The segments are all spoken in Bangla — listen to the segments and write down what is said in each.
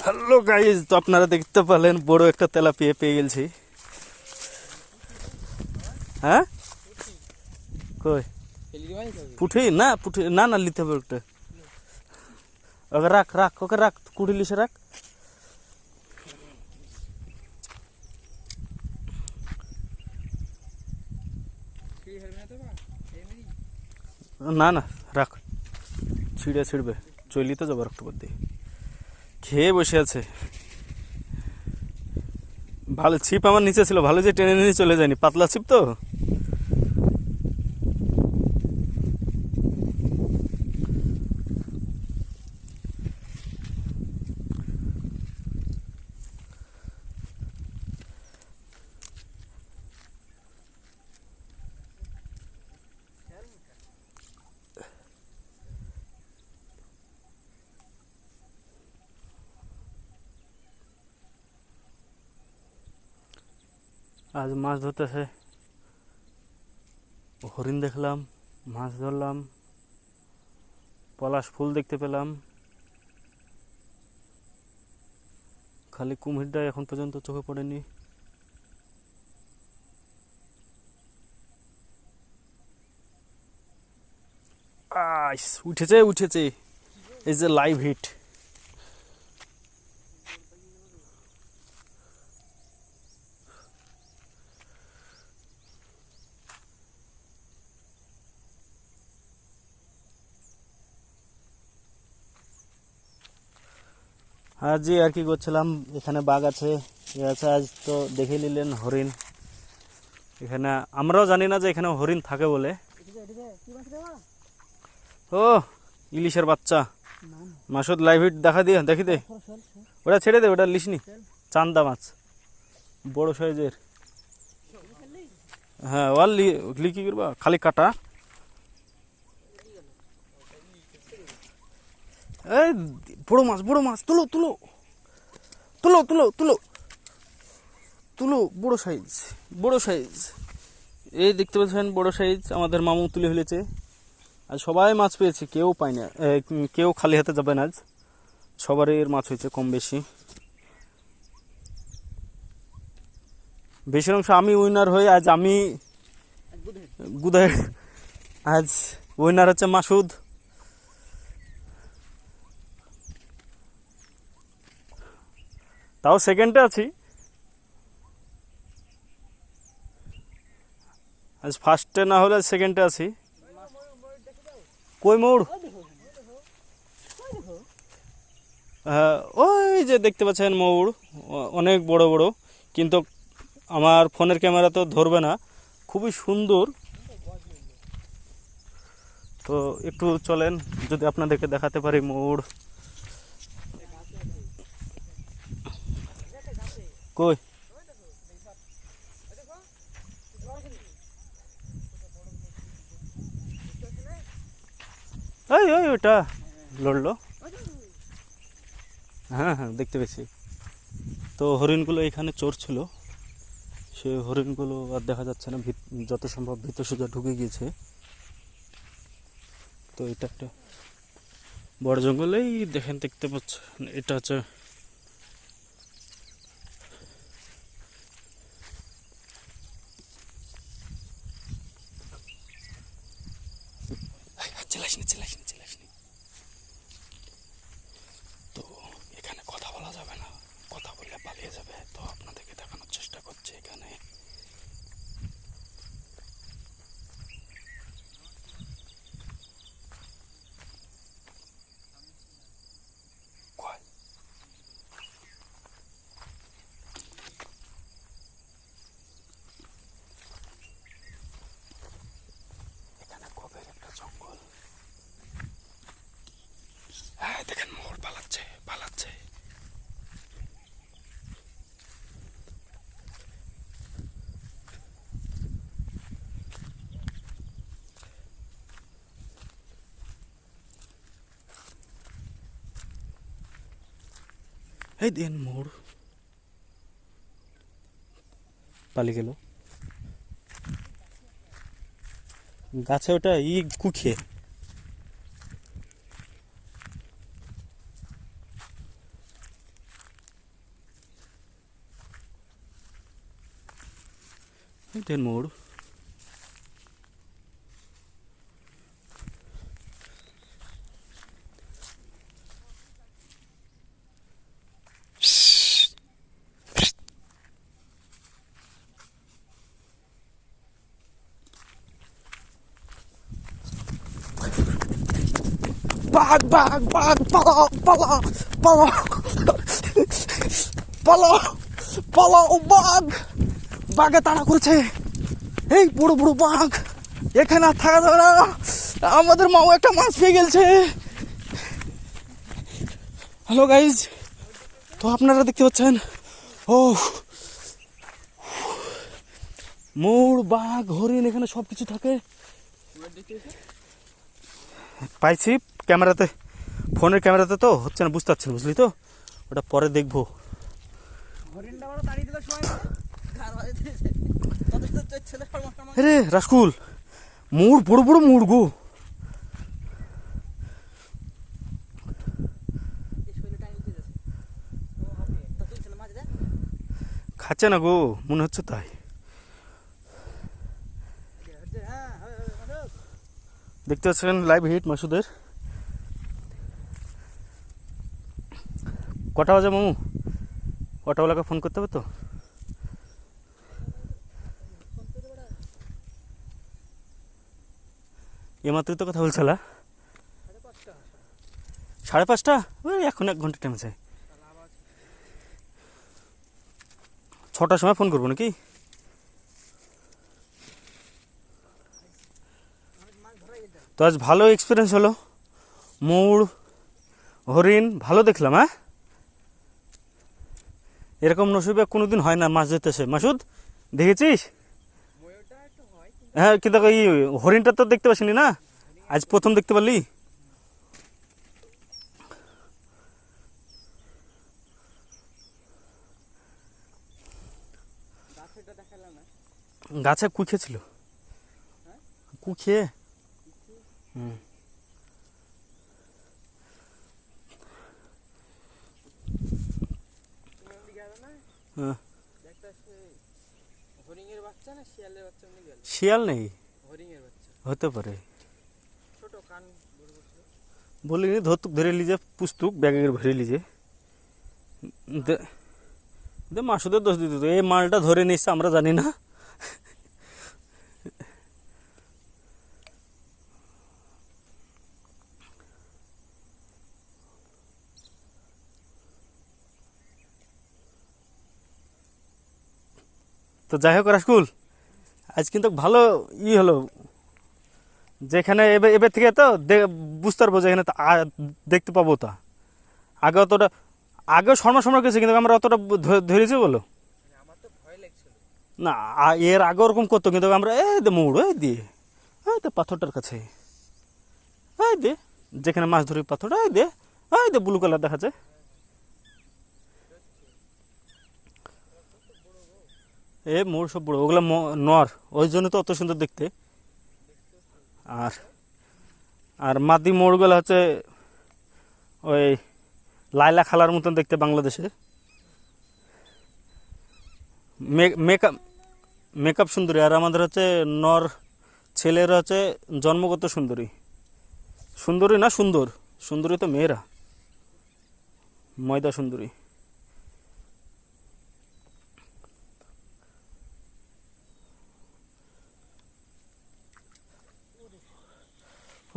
হ্যালো গাইজ, তো আপনারা দেখতে পেলেন বড় একটা তেলাপিয়া পেয়ে গেছি। হ্যাঁ কই পুঠি না, পুঠি না না নিতে হবে একটা। ওকে রাখ রাখ, ওকে রাখ, কুড়ি লিসে রাখ। না না রাখ, ছিঁড়ে ছিঁড়বে, চলি তো যাবো একটু দিয়ে। খেয়ে বসে আছে। ভালো ছিপ আমার নিচে ছিল, ভালো যে টেনে নিয়ে চলে যায়নি, পাতলা ছিপ তো। আজ মাছ ধরতেছে, হরিণ দেখলাম, মাছ ধরলাম, পলাশ ফুল দেখতে পেলাম, খালি কুমিরটা এখন পর্যন্ত চোখে পড়েনি। উঠেছে উঠেছে, এই যে লাইভ হিট। আজ আর কি করছিলাম, এখানে বাঘ আছে, এ আছে, আজ তো দেখে নিলেন হরিণ। এখানে আমরাও জানি না যে এখানে হরিণ থাকে বলে। ও ইলিশের বাচ্চা, মাসুদ লাইভ হিট দেখা দিয়ে দেখি দে, ওটা ছেড়ে দে, ওটা লিসনি, চান্দা মাছ বড় সাইজের। হ্যাঁ ওয়াল কি করবা, খালি কাটা। এই বড় মাছ, বড় মাছ, তুলো তুলো তুলো তুলো তুলো তুলো, বড় সাইজ, বড় সাইজ। এই দেখতে পাচ্ছেন বড় সাইজ, আমাদের মামু তুলে ফেলেছে। আজ সবাই মাছ পেয়েছে, কেউ পায় না, কেউ খালি হাতে যাবে না। আজ সবারই মাছ হয়েছে কম বেশি। বেশির অংশ আমি উইনার হই, আজ আমি গুদায়, আজ উইনার হচ্ছে মাসুদ। তাও সেকেন্ডে আছি, আজ ফার্স্টে না হলে সেকেন্ডে আছি। কই মৌড়? হ্যাঁ ওই যে দেখতে পাচ্ছেন মৌড়, অনেক বড় বড়, কিন্তু আমার ফোনের ক্যামেরা তো ধরবে না। খুবই সুন্দর। তো একটু চলেন, যদি আপনাদেরকে দেখাতে পারি মৌড়। কই ওই ওই ওটা লড়লো। হ্যাঁ হ্যাঁ দেখতে পেয়েছি। তো হরিণগুলো এখানে চড়ছিল, সে হরিণগুলো আর দেখা যাচ্ছে না, যত সম্ভব ভিতর সোজা ঢুকে গিয়েছে। তো এটা একটা বড় জঙ্গলেই দেখেন, দেখতে পাচ্ছেন এটা হচ্ছে তো এখানে কথা বলা যাবে না, কথা বললে পালিয়ে যাবে। তো আপনাদেরকে দেখানোর চেষ্টা করছি এখানে। এখানে গভীর একটা জঙ্গল। হ্যাঁ দেখেন মোড় পালাচ্ছে পালাচ্ছে। এই দেন মোড় পালিয়ে গেল। গাছে ওটা কুখিয়ে। এটার মোড়। বাঘ বাঘ বাঘ, পালাও পালাও পালাও পালাও পালাও, বাঘ, বাঘে তাড়া করেছে। এই বড় বড় বাঘ, এখানে আর থাকা যাবে না। আমাদের মাও একটা মাছ পেয়ে গেছে। হ্যালো গাইজ, তো আপনারা দেখতে পাচ্ছেন, ও মোর, বাঘ, হরিণ, এখানে সব কিছু থাকে। পাইছি ক্যামেরাতে, ফোনের ক্যামেরাতে তো হচ্ছে না, বুঝতে পারছেন, বুঝলি তো, ওটা পরে দেখবো। রে রাসকুল, মোর বড় বড় মোর গো। খাচ্ছে না গো, মনে হচ্ছে তাই। দেখতে পাচ্ছেন লাইভ হিট মাসুদের। কটা বাজে মামু? অটোওয়ালাকে ফোন করতে হবে তো। এমাত্রই তো কথা বলছিল 5:30। এখন 1 ঘন্টা টাইম আছে। 6টার সময় ফোন করবো নাকি? তো আজ ভালো এক্সপিরিয়েন্স হলো, ময়ূর, হরিণ ভালো দেখলাম। হ্যাঁ, এরকম নসিবে কোনোদিন হয় না মাছ ধরতে এসে। মাসুদ দেখেছিস? হ্যাঁ, কিন্তু এই হরিণটা তো দেখতে পাসনি না, আজ প্রথম দেখতে পারলি। গাছে কুখিয়ে ছিল, কুখিয়ে। শিয়াল নেই, হতে পারে, বলিনি ধরতুক, ধরে লিজে পুস্তুক ব্যাগের ভরে লিজে দে। মাসুদের দোষ দিত, এই মালটা ধরে নিচ্ছে আমরা জানি না। তো যাই হোক রাসকুল, আজ কিন্তু ভালো হলো, যেখানে এবার থেকে তো বুঝতে পারবো যে এখানে দেখতে পাবো। তা আগে অতটা, আগে শর্মা গেছে, কিন্তু আমরা অতটা ধরেছি বলো না। এর আগে ওরকম করতো, কিন্তু আমরা মোড় দিয়ে পাথরটার কাছে দে, যেখানে মাছ ধরি পাথরটা দে ব্লু কালার দেখা যায়। মোড় সব বড়, ওগুলো নর, ওই জন্য তো অত সুন্দর দেখতে। আর আর মাদি মোড়গুলো হচ্ছে ওই লাইলা খালার মতন দেখতে বাংলাদেশে। মেকআপ সুন্দরী, আর আমাদের হচ্ছে নর ছেলেরা হচ্ছে জন্মগত সুন্দরী। সুন্দরী না, সুন্দর, সুন্দরী তো মেয়েরা, ময়দা সুন্দরী।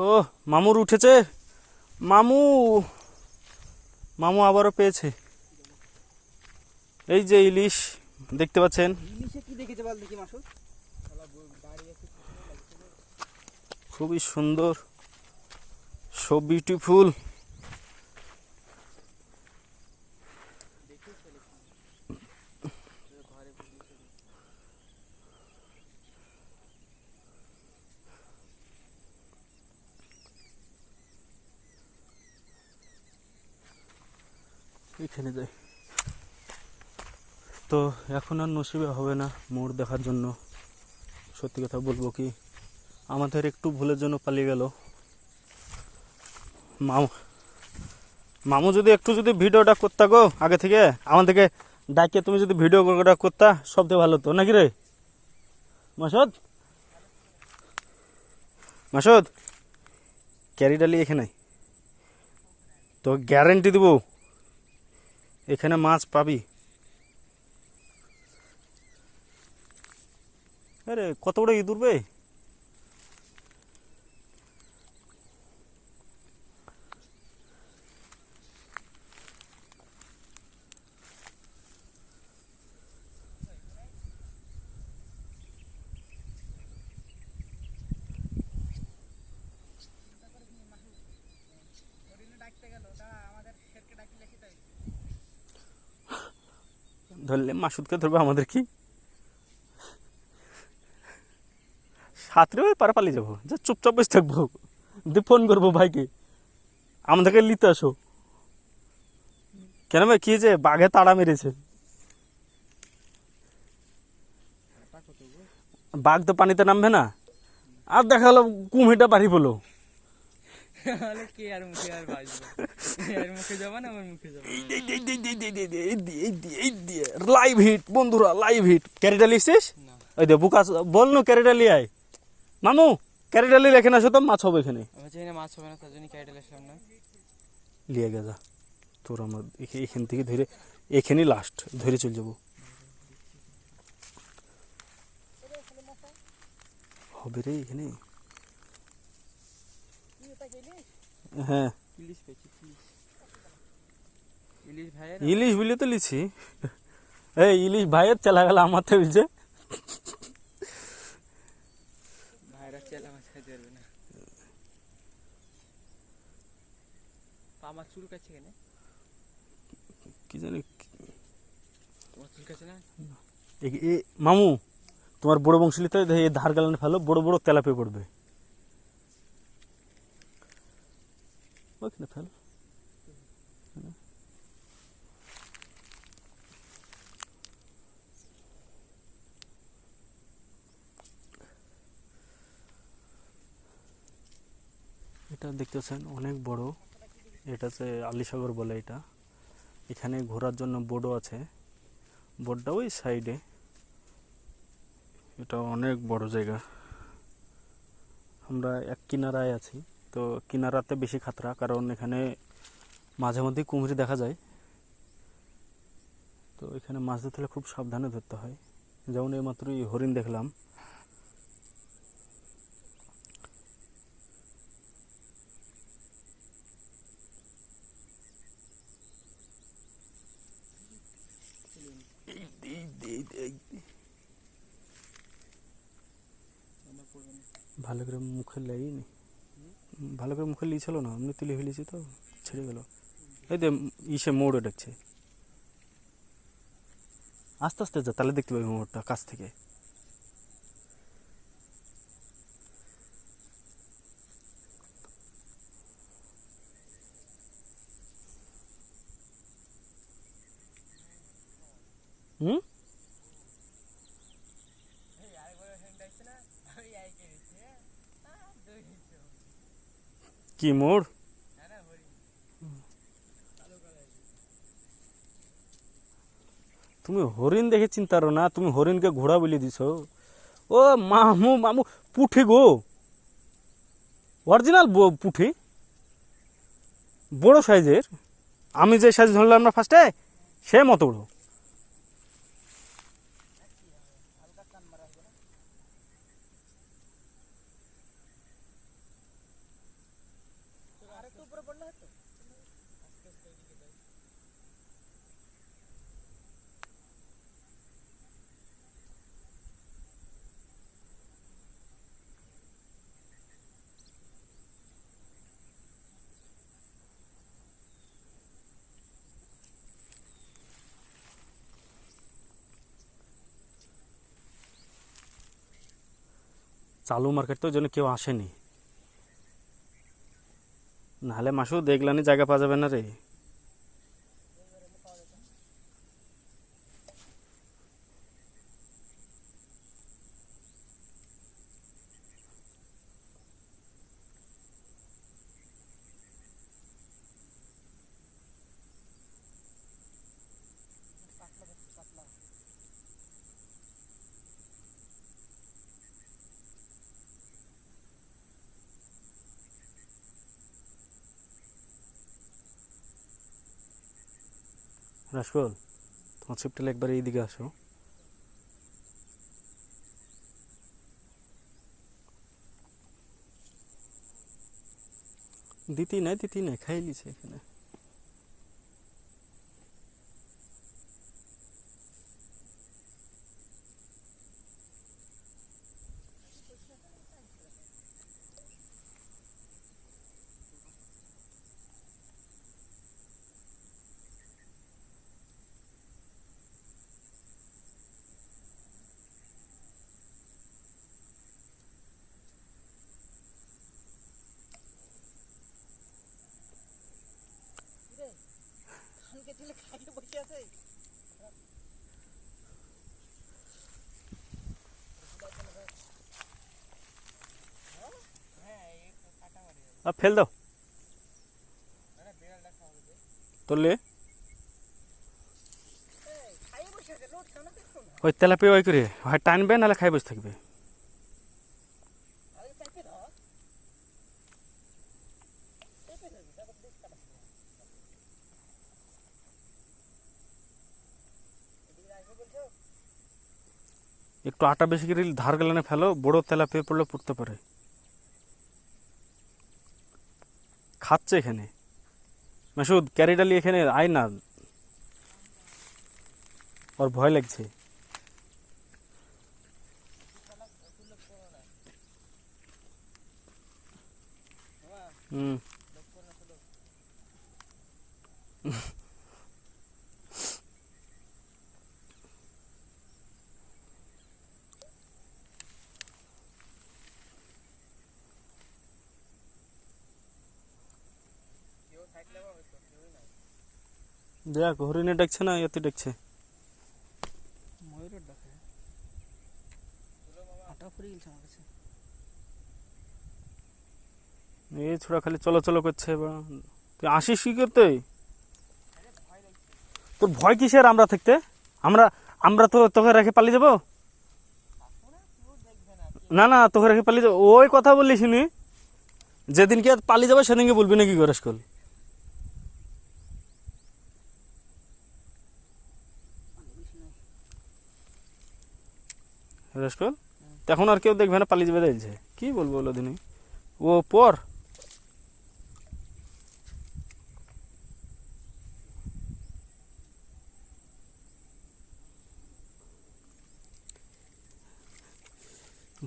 ও মামুর উঠেছে, মামু মামু আবারও পেয়েছে। এই যে ইলিশ দেখতে পাচ্ছেন, খুবই সুন্দর, সো বিউটিফুল। এখানে যাই তো এখন আর নসিবে হবে না মোড় দেখার জন্য। সত্যি কথা বলবো কি, আমাদের একটু ভুলের জন্য পালিয়ে গেল। মামু মামু যদি একটু যদি ভিডিওটা করতা গো আগে থেকে আমাদেরকে ডাকে, তুমি যদি ভিডিওটা করতা সবথেকে ভালো হতো নাকি রে মাসুদ? মাসুদ ক্যারি ডালি এখানে, তো গ্যারেন্টি দেবো এখানে মাছ পাবি। আরে কত বড় ইঁদুর বে! ধরলে মাসুদকে ধরবে, আমাদের কি সাঁতরে ওই পারে পালিয়ে যাবো, যা চুপচাপ বসে থাকবো, দিয়ে ফোন করবো ভাইকে আমাদেরকে নিতে আসো। কেন ভাই, কি যে বাঘে তাড়া মেরেছে? বাঘ তো পানিতে নামবে না, আর দেখা গেলো কুমিরটা বাড়ি বলো। লাইভ হিট বন্ধুরা, লাইভ হিট। ক্যারিটা লিখছিস? ওই দে বুকা বল নো, ক্যারিটা লিয়ে আয় মামু, ক্যারিটা লিয়ে লেখেন আসো তো, মাছ হবে এখানে। মাছ হবে না, তার জন্য ক্যারিটা লিখলাম না। লিয়ে গেছা তোর, আমার এখান থেকে ধরে এখানেই লাস্ট ধরে চলে যাবো। হবে রে এখানে। হ্যাঁ ইলিশ পেয়েছি, ইলিশ ভাইয়ের ইলিশ বলে তো লিছি। এই ইলিশ ভাইয়ের চালা গেল আমার থেকে বলছে। ভাইরা চেলা মাছ খাইতে পারবে না। আমার চুল কাছে কেন? কি জানি তোমার চুল কাছে না? মামু তোমার বড় বংশীলিতে ধার গালানে ফেলো, বড় বড় তেলাপে পড়বে ওইখানে ফেল। এটা দেখতেছেন অনেক বড়, এটা হচ্ছে আলীসাগর বলে এটা। এখানে ঘোরার জন্য বোটও আছে, বোটটা ওই সাইডে। এটা অনেক বড় জায়গা। আমরা এক কিনারায় আছি, তো কিনারাতে বেশি খাতরা, কারণ এখানে মাঝে মধ্যেই কুমির দেখা যায়। তো এখানে মাছ ধরতে হলে খুব সাবধানে ধরতে হয়। যেমন এইমাত্রই হরিণ দেখলাম। ভালো করে মুখে লেগেনি, ভালো করে মুখে লিয়েছিল না, এমনি তুলে ফেলেছি তো ছেড়ে গেল। এই দে ইসে মোড়ে ডাকছে, আস্তে আস্তে যা, তাহলে দেখতে পাবি মোড়টা কাছ থেকে। হুম কি মোড়? তুমি হরিণ দেখে চিন্তা করো না, তুমি হরিণকে ঘোড়া বলে দিছ। ও মামু, মামু পুঠি গো, অরিজিনাল পুঠি, বড় সাইজের। আমি যে সাইজ ধরলাম না ফার্স্টে, সে মতো বড়। চালু মার্কেট তো, ওই জন্য কেউ আসেনি, নাহলে মাসু দেখলানি জায়গা পাওয়া যাবে না রে। রাসকল, তোমার ছিপটা একবার এইদিকে আসো। দিতেই নাই খাই লিছে এখানে। আর ফেল দাও তোলে। ওই তেলাপিয়া ওই করে হয় টানবে নাহলে খাই বসে থাকবে। একটু আটা বেশি করে ধার গেলানে ফেলো, বড় তেলাপিয়া পড়লে পড়তে পারে। খাচ্ছে এখানে মাসুদ, ক্যারিডালি এখানে আয় না, ওর ভয় লাগছে। হুম দেখ হরিণে ডাকছে না এতে ডাকছে। ময়ূরের ডাকে আটা পড়ে গেছে আমার কাছে। এই ছোড়া খালি চলো চলো করছে। এবার তুই আসিস কি করতে? তোর ভয় কিসের আমরা থাকতে? আমরা আমরা তো তোকে রেখে পালিয়ে যাবো? না না, তোকে রেখে পালিয়ে যাবো ওই কথা বললিস নি? যেদিনকে পালিয়ে যাবো সেদিনকে বলবি নাকি করে স্কুল? রাস্কল এখন আর কেউ দেখবে না, পালিয়ে যাবে দেখছে কি বলবো বলো দিনই ও পর।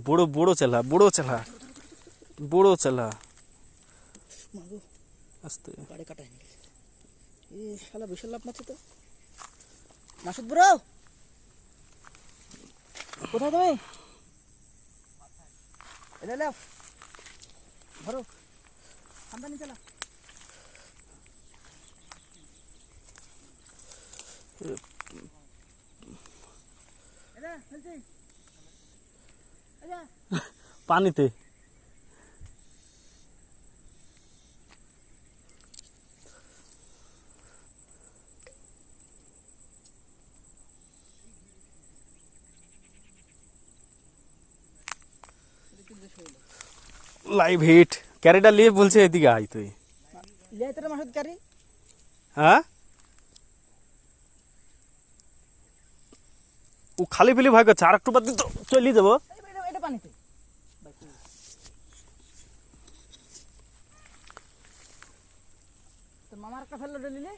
বড় বড় চালা বড় চালা বড় চালা আস্তে। গাড়ি কাটাই এ শালা বিশাল লাভ মারছে তো। মাসুদ ব্রো কোথায় তুমি? এলে লাভ ধরো আমদানি চালা। পানিতে লাইভ হিট ক্যারিটা নিয়ে বলছে এদিকে আয় তুই। মাসুদ ক্যারি হ্যাঁ ও খালি ফেলি ভয় করছে, আর একটু বাদ দিত চলে যাবো। এটা পানিতে তোর মামার একটা ফেললো ডলিলে।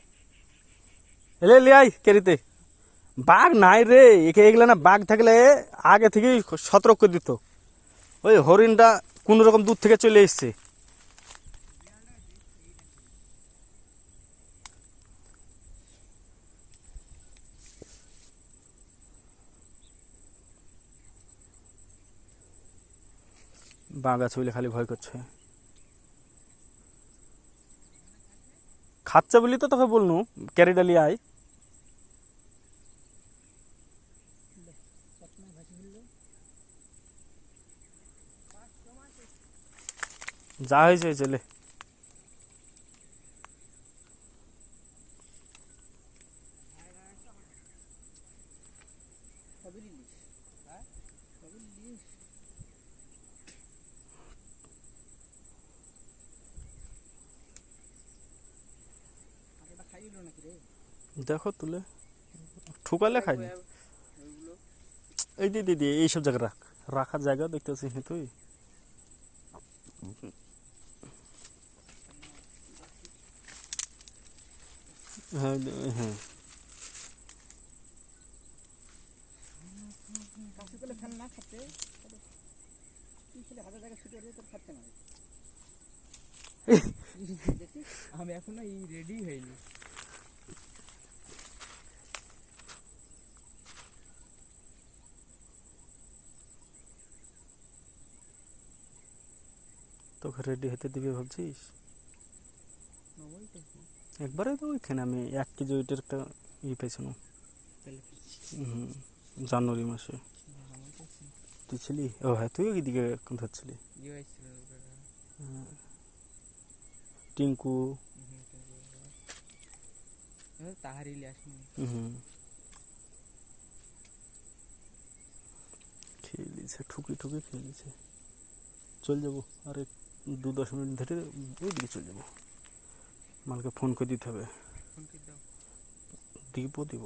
এলে লে আয় ক্যারিতে। বাঘ নাই রে একে, এগুলো না বাঘ থাকলে আগে থেকেই সতর্ক করে দিত। ওই হরিণটা কোন রকম দূর থেকে চলে এসছে। বাঘ আছে বলে খালি ভয় করছে। খাচ্ছে বলি তো তোকে বলনু ক্যারিডালি আয়। যা হয়েছে চলে। খাইলো নাকি রে? দেখো তুলে ঠুকালে খাইনি। ওইগুলো এই দিদি এইসব জায়গা রাখার জায়গা দেখতে পাচ্ছিস না তুই? হ্যাঁ হ্যাঁ, কাছে পেলে ফ্যান না খাচ্ছে তুই খেলে হাজার জায়গায় ছুটে দিয়ে তোর খাচ্ছে না দেখছিস? আমি এখনো এই রেডি হইনি। তোকে রেডি হতে দিবি ভাবছিস? ওই তো কি, একবারে তো ওইখানে আমি 1 কেজি ওইটার একটা পেয়েছিলাম। তাহলে হুম, জানুয়ারি মাসে। আমার তো কি তুই ছিলি? ও হ্যাঁ, তুইও এদিকে কোথায় ছিলি? ইয়ে হয়েছিল টিঙ্কু। তাহারিলে আসনি। হুম, খেয়ে নিয়েছে, ঠুকি খেয়ে নিয়েছে। চল যাবো আরে 2-10 মিনিট ধরে ওইদিকে চল যাবো। মালকে ফোন করে দিতে হবে। ফোন করে দাও। দিব।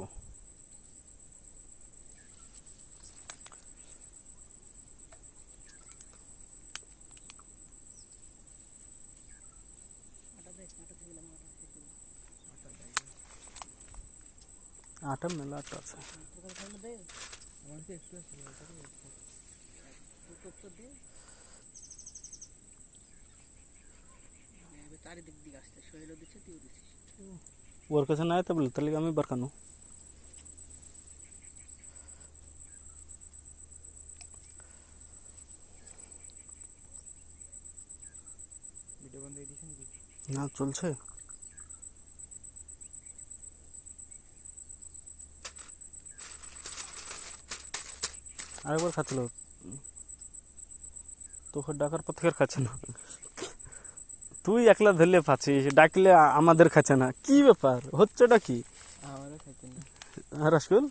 আটা দে আটা থেকে গেলাম আটা থেকে আটা মেলা আটা আছে। তোর কাছে থাকলে দে আমার তো একটু ছিল তোর দে চারিদিক দিকে আসছে শৈল দিচ্ছে তুইও দিচ্ছিস ওর কাছে নাই তো বলে তাহলে আমি বারকানো। ভিডিও বন্ধ করে দিয়েছেন কি? না চলছে। আরেকবার খাচ্ছিল, তোকে ডাকার পর থেকে আর খাচ্ছে না। তুই একলা ধরলে পাচ্ছিস, ডাকলে আমাদের খাচ্ছে না, কি ব্যাপার হচ্ছেটা কি? আমারও খাইতে না। রাসকুল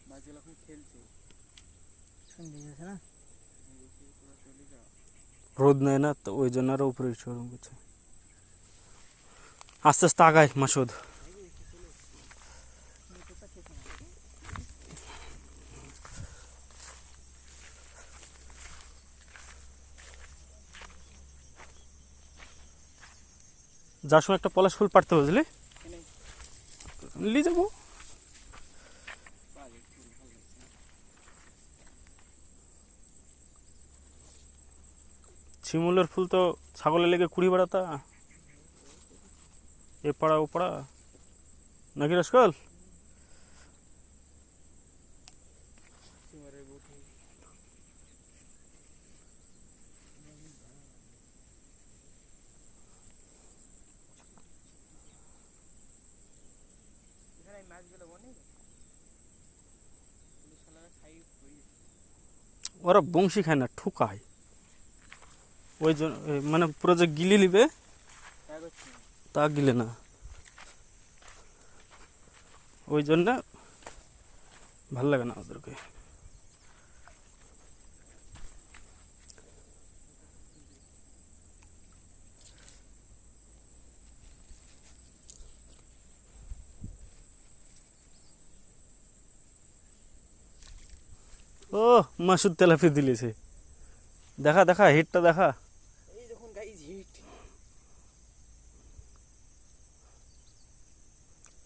মাছগুলো এখন খেলছে। সন্ধ্যে গেছে না চলে যাও। রোদ নেই না তো ওই জন্য আরো উপরে চড়ুন করছে। আস্তে আস্তে আগায় মাসুদ। যার সময় একটা পলাশ ফুল পাড়তে বুঝলি নিয়ে যাবো। শিমুলের ফুল তো ছাগলের লেগে কুড়ি বেড়াতা, এ পাড়া ও পাড়া নাকি রাসকুল? সিমারের বউটি এখানে মাছগুলো অনেক শালারা খাই হয়ে ওরা বংশী খায় না, ঠুকায়। ওই জন্য মানে পুরো যে গিলি নিবে করছে। তা গিলে না, ওই জন্য ভাল লাগে না ওদেরকে। ও মাসুদ তেলাপি দিলেছে, দেখা হিটটা দেখা। এই যখন গাইজ হিট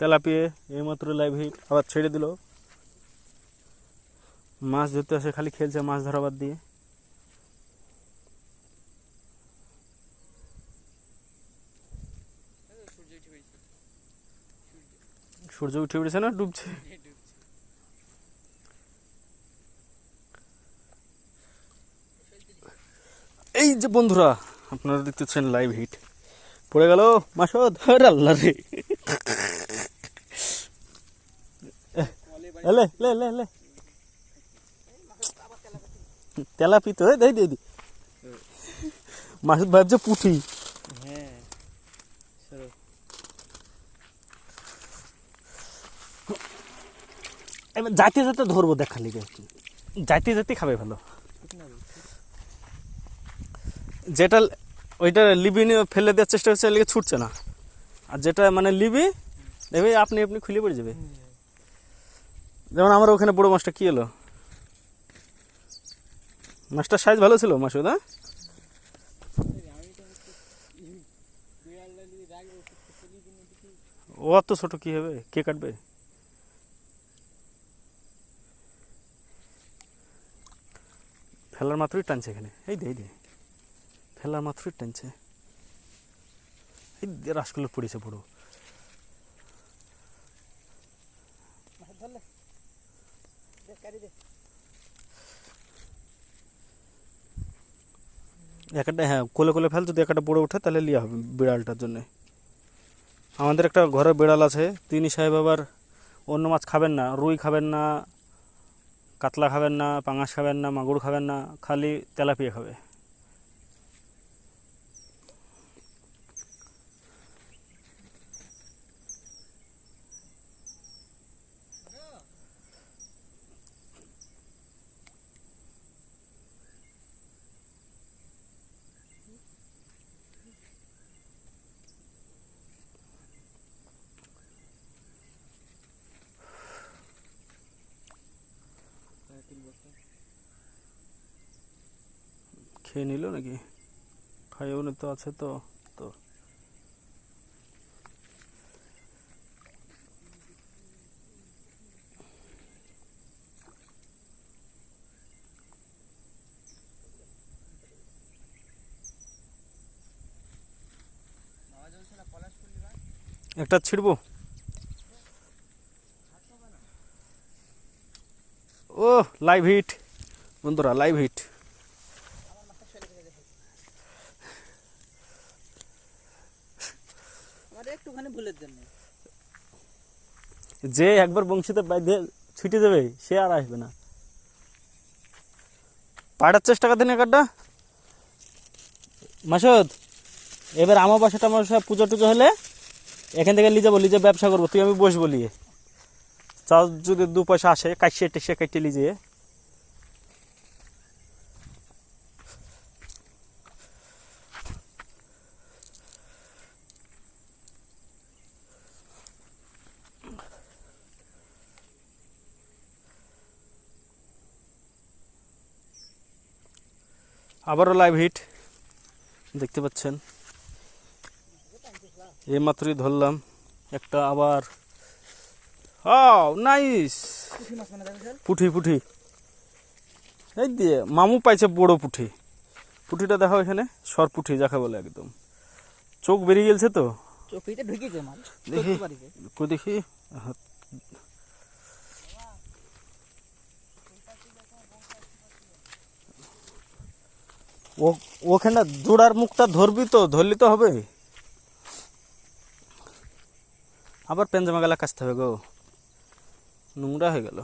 তেলাপিয়ে এইমাত্র লাইভ হিট আবার ছেড়ে দিল। মাছ ধরতে আসে, খালি খেলছে মাছ ধরাবার দিয়ে। সূর্য উঠে পড়েছে। সূর্য উঠে উঠেছে না ডুবছে? এই যে বন্ধুরা আপনারা দেখতেছেন লাইভ হিট পড়ে গেল মাসুদ। আরে আল্লাহ রে, লে লে লে লে তেলাপি তো দেই দি মাসুদ ভাবছে পুঁটি। হ্যাঁ সরো এবার যাইতে যাতে ধরবো দেখ খালি যাইতে যেতে খাবে ভালো যেটা ওইটা লিবি নিয়ে ফেলে দেওয়ার চেষ্টা করছে এদিকে ছুটছে না আর যেটা মানে লিবি দেখবে আপনি আপনি খুলে পড়ে যাবে যেমন আমার ওখানে বড় মাছটা কি এলো মাছটার সাইজ ভালো ছিল মাসুদ হ্যাঁ ও অত ছোট কি হবে কে কাটবে ফেলার মাত্রই টানছে এখানে এই দে ফেলার মাত্রই টানছে এই রাসগুলো পড়েছে বড় মাছ ধরলে দে কারি দে একটা হ্যাঁ কোলে কোলে ফেল যদি একটা বড় ওঠে তাহলে লিয়া হবে বিড়ালটার জন্য আমাদের একটা ঘরে বিড়াল আছে তিনি সাহেব আবার অন্য মাছ খাবেন না রুই খাবেন না কাতলা খাবেন না পাঙাশ খাবেন না মাগুর খাবেন না খালি তেলাপিয়া খাবে খেয়ে নিল নাকি খাইও না তো আছে তো তো একটা ছিড়বো ও লাইভ হিট বন্ধুরা লাইভ হিট আমার একটুখানি ভুলের জন্য যে একবার বংশীতে বাইরে ছুটে যাবে সে আর আসবে না পাড়ার চেষ্টা করতেন একটা মাসুদ এবার আমার বাসাটা আমার পুজো টুজো হলে এখান থেকে লিজে বলি যে ব্যবসা করবো তুই আমি বসবো লিয়ে চাও যদি 2 পয়সা আসে কাইসে টেসে কাইটে লিজে আবারও লাইভ হিট দেখতে পাচ্ছেন এই মাত্রই ধরলাম একটা আবার নাইস পুঁটি মাছ মানে দেখো পুঁটি পুঁটি এই দিয়ে মামু পাইছে বড় পুঁটি পুঁটিটা দেখো এখানে সর পুঁটি যাকে বলে একদম চোখ বেরিয়ে গেছে তো চোখে ঢুকেছে মাছ দেখি কই দেখি ওখানে জোড়ার মুখটা ধরবি তো ধরলি তো হবে আবার পেঞ্জামা গেলা কাচতে হবে গো নোংরা হয়ে গেল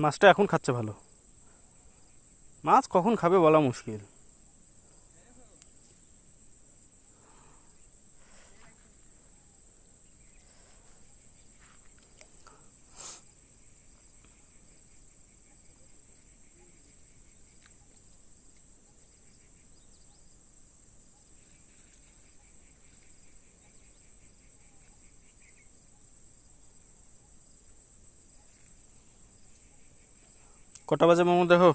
মাছটা এখন খাচ্ছে ভালো মাছ কখন খাবে বলা মুশকিল কটা বাজে মামু দেখো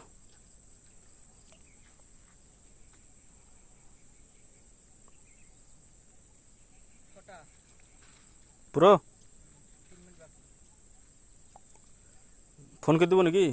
পুরো ফোন করে দেবো নাকি